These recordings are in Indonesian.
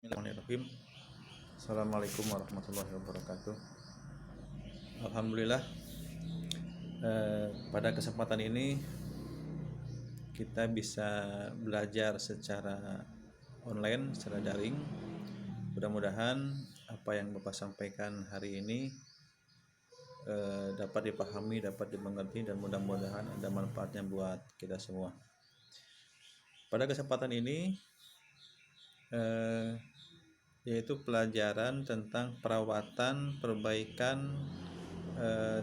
Bismillahirrahmanirrahim. Assalamualaikum warahmatullahi wabarakatuh. Alhamdulillah, pada kesempatan ini kita bisa belajar secara online, secara daring. Mudah-mudahan apa yang Bapak sampaikan hari ini dapat dipahami, dapat dimengerti, dan mudah-mudahan ada manfaatnya buat kita semua. Pada kesempatan ini yaitu pelajaran tentang perawatan perbaikan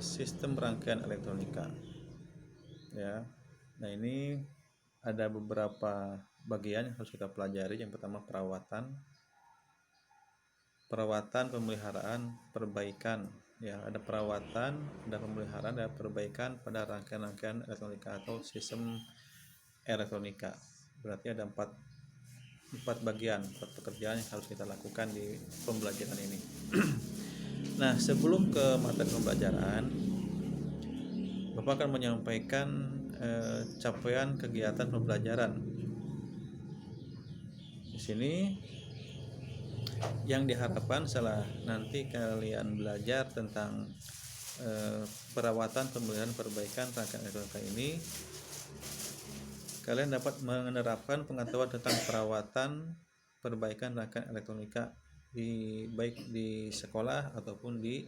sistem rangkaian elektronika. Ya, nah ini ada beberapa bagian yang harus kita pelajari. Yang pertama perawatan, pemeliharaan, perbaikan. Ya, ada perawatan, ada pemeliharaan, ada perbaikan pada rangkaian-rangkaian elektronika atau sistem elektronika. Berarti ada empat bagian, empat pekerjaan yang harus kita lakukan di pembelajaran ini. Nah, sebelum ke materi pembelajaran, Bapak akan menyampaikan capaian kegiatan pembelajaran. Di sini yang diharapkan setelah nanti kalian belajar tentang perawatan, pemeliharaan, perbaikan rangkaian elektronika ini, kalian dapat menerapkan pengetahuan tentang perawatan, perbaikan rangkaian elektronika baik di sekolah ataupun di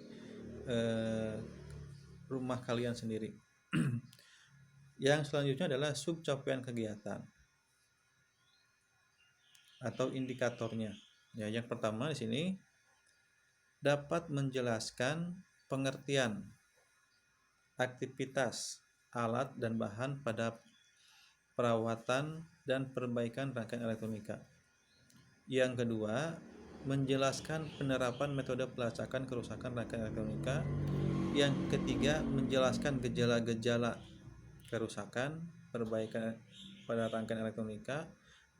rumah kalian sendiri. Yang selanjutnya adalah subcapaian kegiatan atau indikatornya. Ya, yang pertama di sini dapat menjelaskan pengertian aktivitas alat dan bahan pada perawatan dan perbaikan rangkaian elektronika. Yang kedua, menjelaskan penerapan metode pelacakan kerusakan rangkaian elektronika. Yang ketiga, menjelaskan gejala-gejala kerusakan perbaikan pada rangkaian elektronika.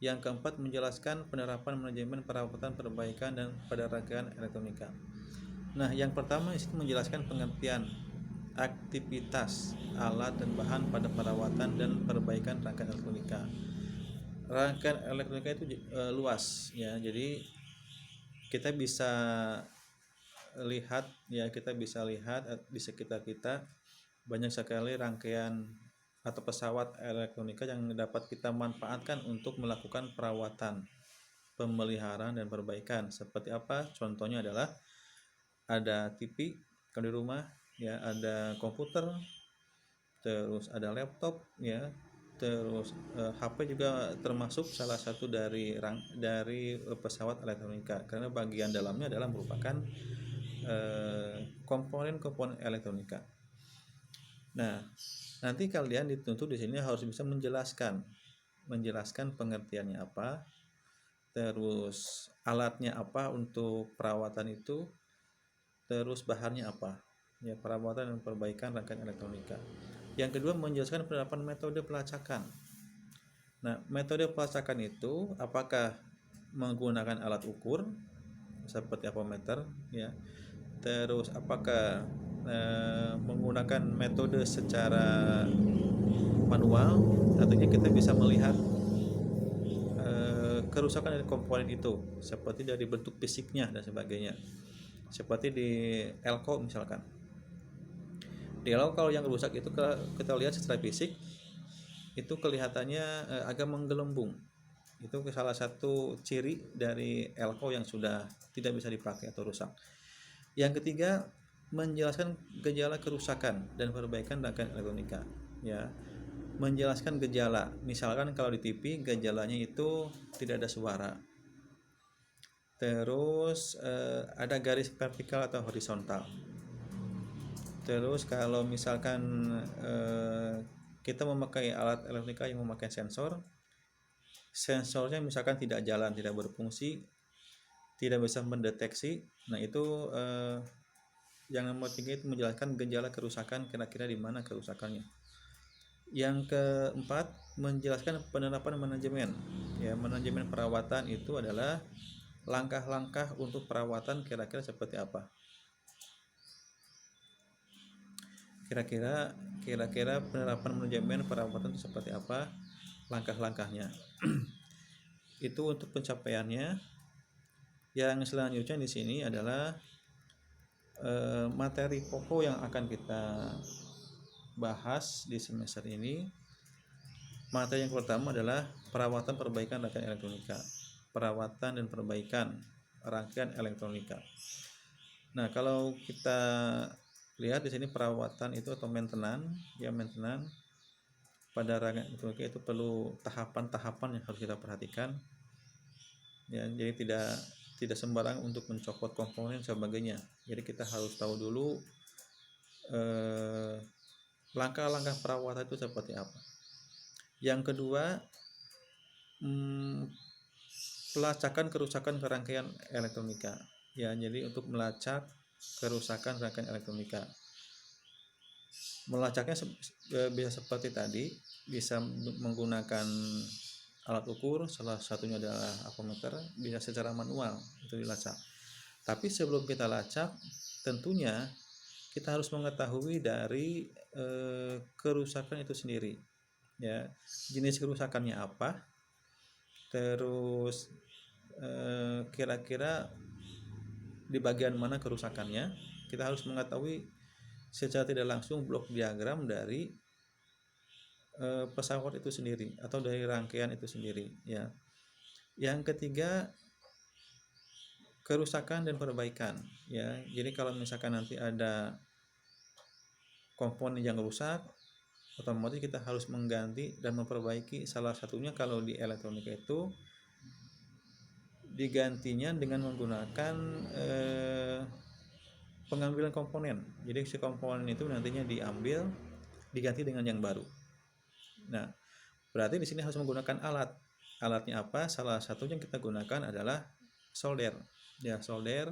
Yang keempat, menjelaskan penerapan manajemen perawatan, perbaikan dan pada rangkaian elektronika. Nah, yang pertama itu menjelaskan pengertian aktivitas alat dan bahan pada perawatan dan perbaikan rangkaian elektronika. Rangkaian elektronika itu luas ya, jadi kita bisa lihat di sekitar kita banyak sekali rangkaian atau pesawat elektronika yang dapat kita manfaatkan untuk melakukan perawatan, pemeliharaan dan perbaikan. Seperti apa? Contohnya adalah ada TV kalau di rumah ya, ada komputer, terus ada laptop ya, terus HP juga termasuk salah satu dari pesawat elektronika, karena bagian dalamnya adalah merupakan komponen-komponen elektronika. Nah, nanti kalian dituntut di sini harus bisa menjelaskan pengertiannya apa, terus alatnya apa untuk perawatan itu, terus bahannya apa ya, perawatan dan perbaikan rangkaian elektronika. Yang kedua, menjelaskan penerapan metode pelacakan. Nah, metode pelacakan itu apakah menggunakan alat ukur seperti apometer ya, terus apakah menggunakan metode secara manual, artinya kita bisa melihat kerusakan dari komponen itu seperti dari bentuk fisiknya dan sebagainya, seperti di elko misalkan. Di elko kalau yang rusak itu kita lihat secara fisik itu kelihatannya agak menggelembung. Itu salah satu ciri dari elko yang sudah tidak bisa dipakai atau rusak. Yang ketiga, menjelaskan gejala kerusakan dan perbaikan rangkaian elektronika ya. Menjelaskan gejala, misalkan kalau di TV gejalanya itu tidak ada suara, terus ada garis vertikal atau horizontal. Terus kalau misalkan kita memakai alat elektronika yang memakai sensornya misalkan tidak jalan, tidak berfungsi, tidak bisa mendeteksi, nah itu yang nomor 3 itu menjelaskan gejala kerusakan, kira-kira di mana kerusakannya. Yang keempat, menjelaskan penerapan manajemen. Ya, manajemen perawatan itu adalah langkah-langkah untuk perawatan kira-kira seperti apa. Kira-kira penerapan manajemen perawatan itu seperti apa, langkah-langkahnya. Itu untuk pencapaiannya. Yang selanjutnya di sini adalah materi pokok yang akan kita bahas di semester ini. Materi yang pertama adalah perawatan perbaikan rangkaian elektronika. Perawatan dan perbaikan rangkaian elektronika. Nah, kalau kita lihat di sini perawatan itu atau maintenance, ya maintenance pada rangkaian elektronika itu perlu tahapan-tahapan yang harus kita perhatikan. Ya, jadi tidak sembarang untuk mencopot komponen sebagainya. Jadi kita harus tahu dulu langkah-langkah perawatan itu seperti apa. Yang kedua, pelacakan kerusakan rangkaian elektronika. Ya, jadi untuk melacak kerusakan rangkaian elektronika. Melacaknya bisa seperti tadi, bisa menggunakan alat ukur, salah satunya adalah apometer, bisa secara manual itu dilacak. Tapi sebelum kita lacak, tentunya kita harus mengetahui dari kerusakan itu sendiri. Ya, jenis kerusakannya apa, terus kira-kira di bagian mana kerusakannya. Kita harus mengetahui secara tidak langsung blok diagram dari pesawat itu sendiri atau dari rangkaian itu sendiri. Ya. Yang ketiga, kerusakan dan perbaikan. Ya, jadi kalau misalkan nanti ada komponen yang rusak, otomatis kita harus mengganti dan memperbaiki. Salah satunya kalau di elektronika itu digantinya dengan menggunakan pengambilan komponen. Jadi si komponen itu nantinya diambil, diganti dengan yang baru. Nah, berarti di sini harus menggunakan alat. Alatnya apa? Salah satunya yang kita gunakan adalah solder. Ya, solder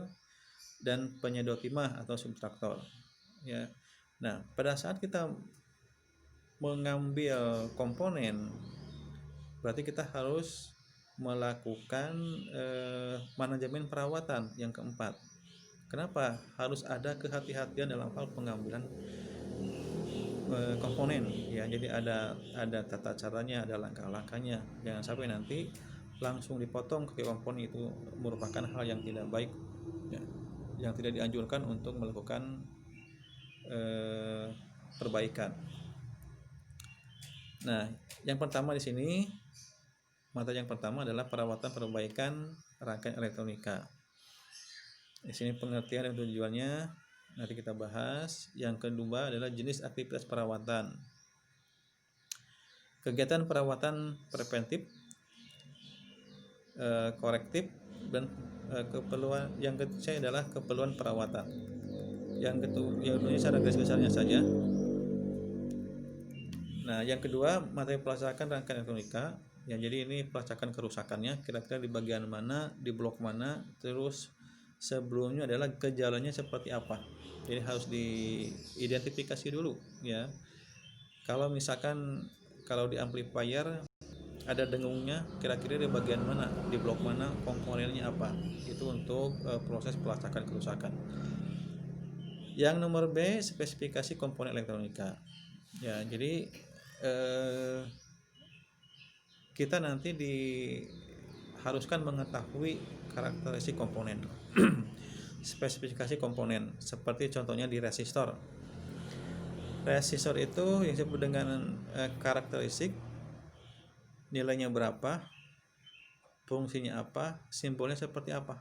dan penyedot timah atau subtraktor. Ya. Nah, pada saat kita mengambil komponen, berarti kita harus melakukan manajemen perawatan yang keempat. Kenapa? Harus ada kehati-hatian dalam hal pengambilan komponen. Ya, jadi ada tata caranya, ada langkah-langkahnya. Jangan sampai nanti langsung dipotong ke komponen, itu merupakan hal yang tidak baik, ya, yang tidak dianjurkan untuk melakukan perbaikan. Nah, yang pertama di sini, materi yang pertama adalah perawatan perbaikan rangkaian elektronika. Di sini pengertian dan tujuannya nanti kita bahas. Yang kedua adalah jenis aktivitas perawatan. Kegiatan perawatan preventif, korektif, dan keperluan. Yang ketiga adalah keperluan perawatan. Yang kedua secara garis besarnya saja. Nah, yang kedua materi pelacakan rangkaian elektronika. Ya, jadi ini pelacakan kerusakannya, kira-kira di bagian mana, di blok mana, terus sebelumnya adalah gejalanya seperti apa. Jadi harus diidentifikasi dulu, ya. Kalau misalkan kalau di amplifier ada dengungnya, kira-kira di bagian mana, di blok mana, komponennya apa. Itu untuk proses pelacakan kerusakan. Yang nomor B, spesifikasi komponen elektronika. Ya, jadi kita nanti diharuskan mengetahui karakteristik komponen. Spesifikasi komponen, seperti contohnya di resistor. Resistor itu yang disebut dengan karakteristik, nilainya berapa, fungsinya apa, simbolnya seperti apa.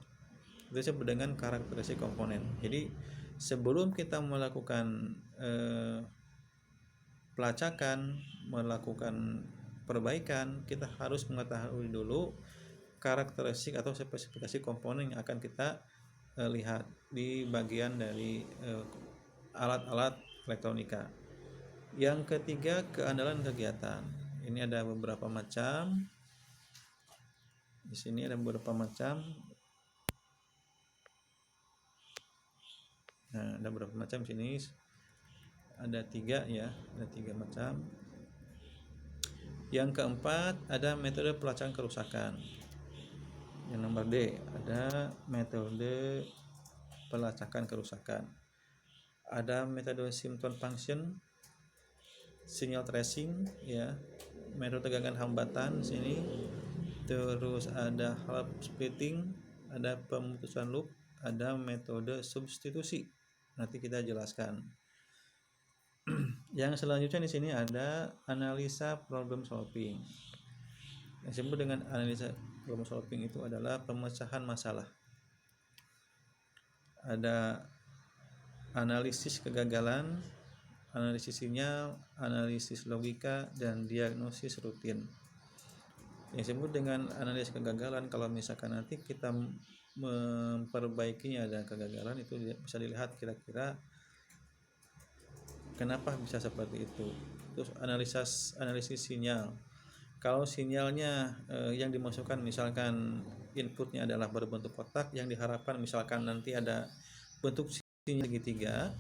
Itu disebut dengan karakteristik komponen. Jadi sebelum kita melakukan pelacakan, melakukan perbaikan, kita harus mengetahui dulu karakteristik atau spesifikasi komponen yang akan kita lihat di bagian dari alat-alat elektronika. Yang ketiga, keandalan kegiatan. Ini ada beberapa macam. Di sini ada beberapa macam. Nah, ada beberapa macam di sini. Ada 3 ya, ada 3 macam. Yang keempat, ada metode pelacakan kerusakan. Yang nomor D, ada metode pelacakan kerusakan. Ada metode symptom function, signal tracing, ya, metode tegangan hambatan sini. Terus ada half splitting, ada pemutusan loop, ada metode substitusi. Nanti kita jelaskan. Yang selanjutnya di sini ada analisa problem solving. Yang disebut dengan analisa problem solving itu adalah pemecahan masalah. Ada analisis kegagalan, analisis sinyal, analisis logika, dan diagnosis rutin. Yang disebut dengan analisis kegagalan, kalau misalkan nanti kita memperbaikinya ada kegagalan, itu bisa dilihat kira-kira kenapa bisa seperti itu. Terus analisis sinyal. Kalau sinyalnya yang dimasukkan misalkan inputnya adalah berbentuk kotak, yang diharapkan misalkan nanti ada bentuk sinyal segitiga,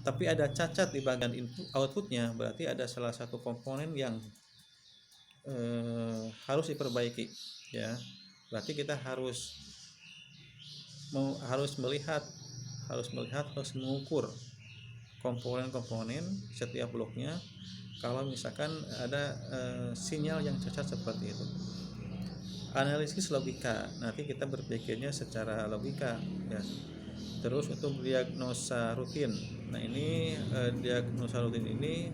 tapi ada cacat di bagian outputnya, berarti ada salah satu komponen yang harus diperbaiki, ya. Berarti kita harus melihat, harus mengukur komponen-komponen setiap bloknya. Kalau misalkan ada sinyal yang cacat seperti itu. Analisis logika, nanti kita berpikirnya secara logika, ya. Terus untuk diagnosa rutin, nah ini diagnosa rutin ini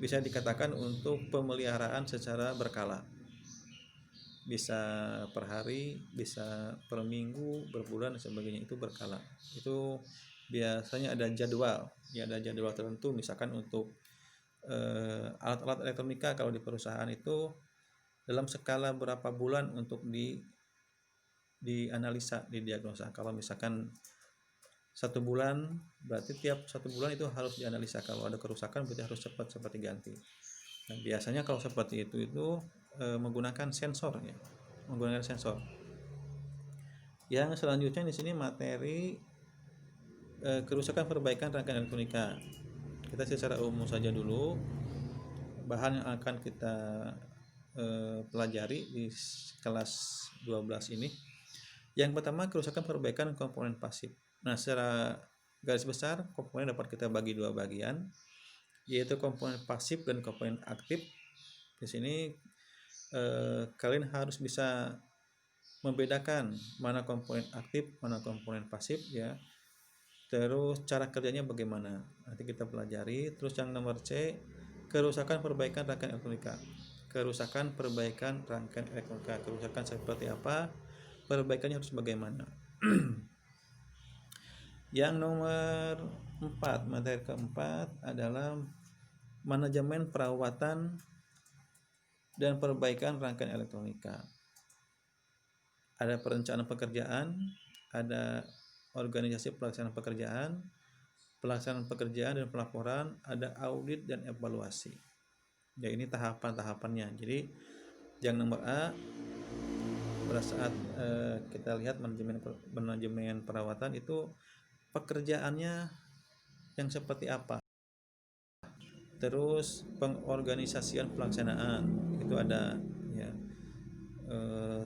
bisa dikatakan untuk pemeliharaan secara berkala, bisa per hari, bisa per minggu, berbulan, dan sebagainya, itu berkala. Itu biasanya ada jadwal, ya, ada jadwal tertentu. Misalkan untuk alat-alat elektronika kalau di perusahaan itu dalam skala berapa bulan untuk dianalisa, didiagnosa. Kalau misalkan 1 bulan, berarti tiap 1 bulan itu harus dianalisa. Kalau ada kerusakan berarti harus cepat diganti. Nah, biasanya kalau seperti itu menggunakan sensor, ya, menggunakan sensor. Yang selanjutnya di sini materi kerusakan perbaikan rangkaian elektronika. Kita secara umum saja dulu bahan yang akan kita pelajari di kelas 12 ini. Yang pertama, kerusakan perbaikan komponen pasif. Nah, secara garis besar komponen dapat kita bagi 2 bagian, yaitu komponen pasif dan komponen aktif. Di sini kalian harus bisa membedakan mana komponen aktif, mana komponen pasif, ya. Terus cara kerjanya bagaimana, nanti kita pelajari. Terus yang nomor C, kerusakan perbaikan rangkaian elektronika. Kerusakan perbaikan rangkaian elektronika, kerusakan seperti apa, perbaikannya harus bagaimana. Yang nomor 4, materi keempat adalah manajemen perawatan dan perbaikan rangkaian elektronika. Ada perencanaan pekerjaan, ada organisasi pelaksanaan pekerjaan dan pelaporan, ada audit dan evaluasi. Ya, ini tahapan-tahapannya. Jadi yang nomor A, pada saat kita lihat manajemen perawatan itu pekerjaannya yang seperti apa. Terus pengorganisasian pelaksanaan itu ada, ya.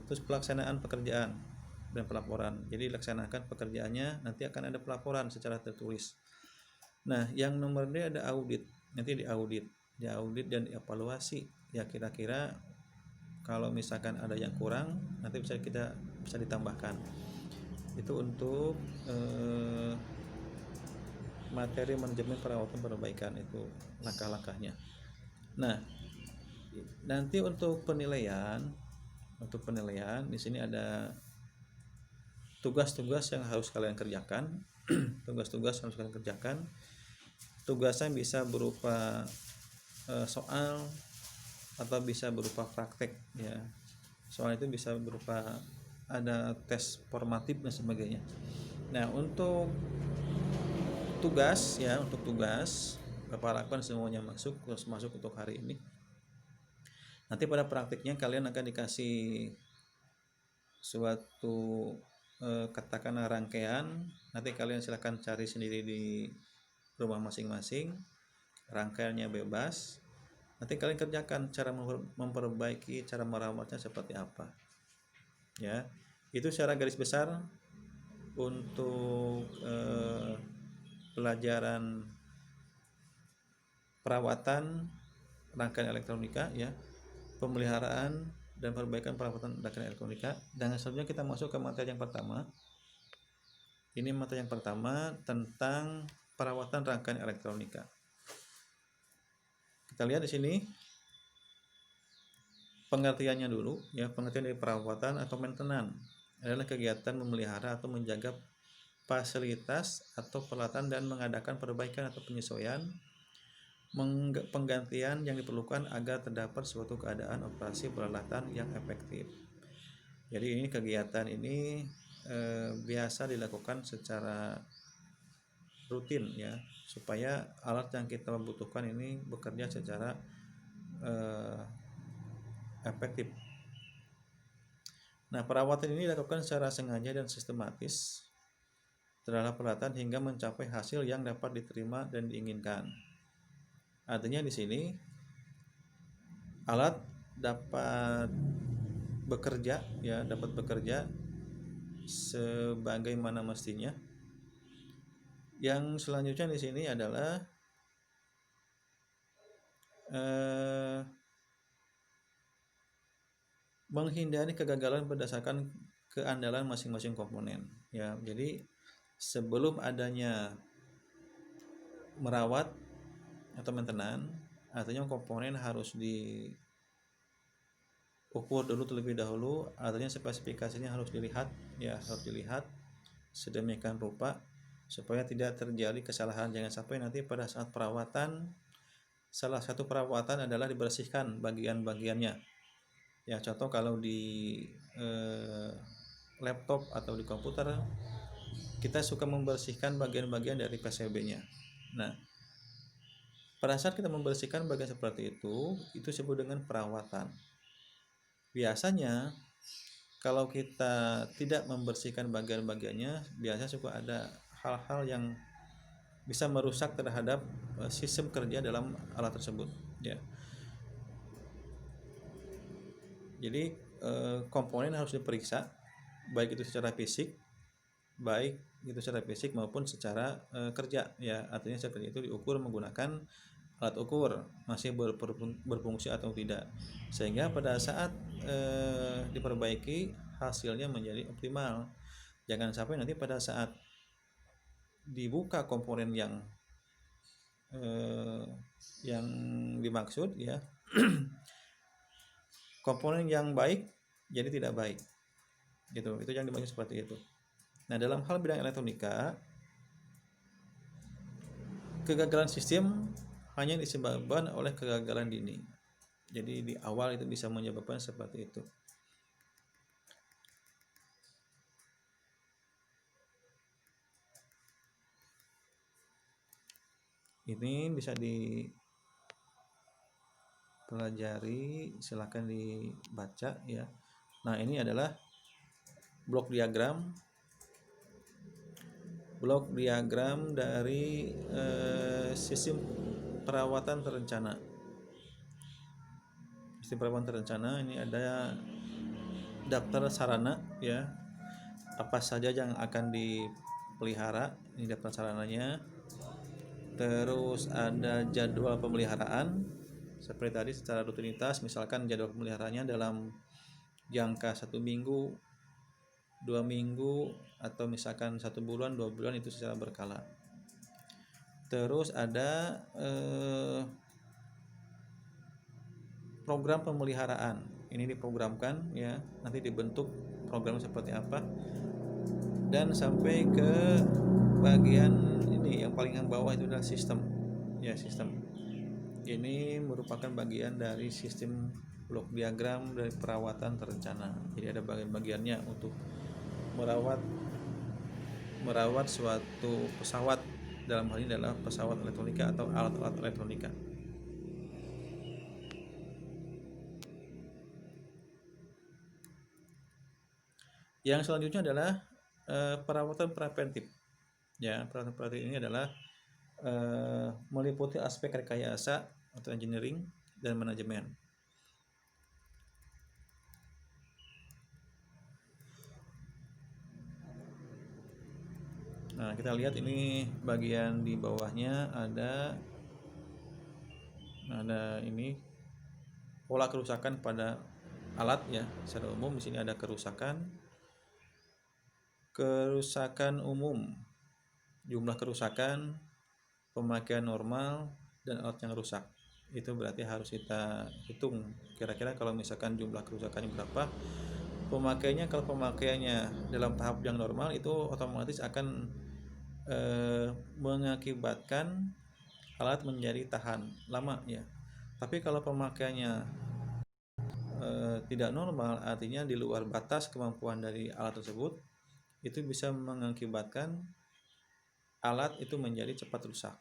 Terus pelaksanaan pekerjaan dan pelaporan. Jadi laksanakan pekerjaannya, nanti akan ada pelaporan secara tertulis. Nah, yang nomor D ada audit. Nanti diaudit dan evaluasi. Ya, kira-kira kalau misalkan ada yang kurang, nanti bisa ditambahkan. Itu untuk materi manajemen perawatan perbaikan, itu langkah-langkahnya. Nah, nanti untuk penilaian di sini ada tugas-tugas yang harus kalian kerjakan. Tugasnya bisa berupa soal atau bisa berupa praktek, ya. Soal itu bisa berupa ada tes formatif dan sebagainya. Nah, untuk tugas Bapak harapkan semuanya masuk untuk hari ini. Nanti pada praktiknya kalian akan dikasih suatu katakanlah rangkaian. Nanti kalian silahkan cari sendiri di rumah masing-masing, rangkaiannya bebas. Nanti kalian kerjakan cara memperbaiki, cara merawatnya seperti apa, ya. Itu secara garis besar untuk pelajaran perawatan rangkaian elektronika, ya, pemeliharaan dan perbaikan perawatan rangkaian elektronika. Dan selanjutnya kita masuk ke materi yang pertama. Ini materi yang pertama tentang perawatan rangkaian elektronika. Kita lihat di sini pengertiannya dulu ya. Pengertian dari perawatan atau maintenance adalah kegiatan memelihara atau menjaga fasilitas atau peralatan dan mengadakan perbaikan atau penyesuaian penggantian yang diperlukan agar terdapat suatu keadaan operasi peralatan yang efektif. Jadi ini kegiatan ini biasa dilakukan secara rutin ya, supaya alat yang kita butuhkan ini bekerja secara efektif. Nah, perawatan ini dilakukan secara sengaja dan sistematis terhadap peralatan hingga mencapai hasil yang dapat diterima dan diinginkan. Artinya di sini alat dapat bekerja ya, dapat bekerja sebagaimana mestinya. Yang selanjutnya di sini adalah menghindari kegagalan berdasarkan keandalan masing-masing komponen ya. Jadi sebelum adanya merawat atau maintenance, artinya komponen harus diukur dulu terlebih dahulu, artinya spesifikasinya harus dilihat ya, harus dilihat sedemikian rupa supaya tidak terjadi kesalahan. Jangan sampai nanti pada saat perawatan, salah satu perawatan adalah dibersihkan bagian-bagiannya ya. Contoh kalau di laptop atau di komputer, kita suka membersihkan bagian-bagian dari PCB-nya. Nah, pada saat kita membersihkan bagian seperti itu disebut dengan perawatan. Biasanya kalau kita tidak membersihkan bagian-bagiannya, biasanya suka ada hal-hal yang bisa merusak terhadap sistem kerja dalam alat tersebut ya. Jadi komponen harus diperiksa, baik itu secara fisik maupun secara kerja ya. Artinya seperti itu, diukur menggunakan alat ukur masih berfungsi atau tidak, sehingga pada saat diperbaiki hasilnya menjadi optimal. Jangan sampai nanti pada saat dibuka komponen yang dimaksud ya komponen yang baik jadi tidak baik gitu. Itu yang dimaksud seperti itu. Nah, dalam hal bidang elektronika, kegagalan sistem hanya disebabkan oleh kegagalan dini. Jadi di awal itu bisa menyebabkan seperti itu. Ini bisa dipelajari, silakan dibaca ya. Nah, ini adalah blok diagram dari sistem perawatan terencana. Sistem perawatan terencana ini ada daftar sarana ya, apa saja yang akan dipelihara, ini daftar sarananya. Terus ada jadwal pemeliharaan seperti tadi secara rutinitas, misalkan jadwal pemeliharaannya dalam jangka 1 minggu, 2 minggu, atau misalkan 1 bulan, 2 bulan, itu secara berkala. Terus ada program pemeliharaan, ini diprogramkan ya, nanti dibentuk program seperti apa, dan sampai ke bagian ini yang paling bawah itu adalah sistem ya. Sistem ini merupakan bagian dari sistem blok diagram dari perawatan terencana. Jadi ada bagian-bagiannya untuk merawat suatu pesawat, dalam hal ini adalah pesawat elektronika atau alat-alat elektronika. Yang selanjutnya adalah perawatan preventif ya. Perawatan preventif ini adalah meliputi aspek rekayasa atau engineering dan manajemen. Nah, kita lihat ini bagian di bawahnya ada ini pola kerusakan pada alat ya. Secara umum di sini ada kerusakan umum, jumlah kerusakan, pemakaian normal, dan alat yang rusak. Itu berarti harus kita hitung kira-kira kalau misalkan jumlah kerusakannya berapa, pemakaiannya, kalau pemakaiannya dalam tahap yang normal itu otomatis akan mengakibatkan alat menjadi tahan lama ya. Tapi kalau pemakaiannya tidak normal, artinya di luar batas kemampuan dari alat tersebut, itu bisa mengakibatkan alat itu menjadi cepat rusak.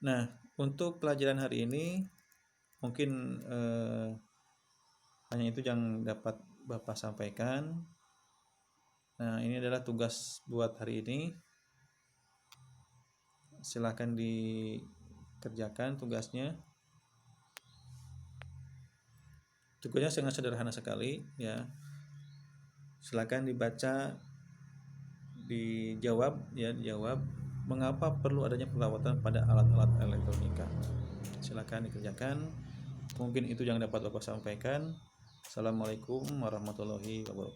Nah, untuk pelajaran hari ini mungkin hanya itu yang dapat Bapak sampaikan. Nah, ini adalah tugas buat hari ini. Silakan dikerjakan tugasnya. Tugasnya sangat sederhana sekali ya. Silakan dibaca, dijawab mengapa perlu adanya perawatan pada alat-alat elektronika. Silakan dikerjakan. Mungkin itu yang dapat Bapak sampaikan. Assalamualaikum warahmatullahi wabarakatuh.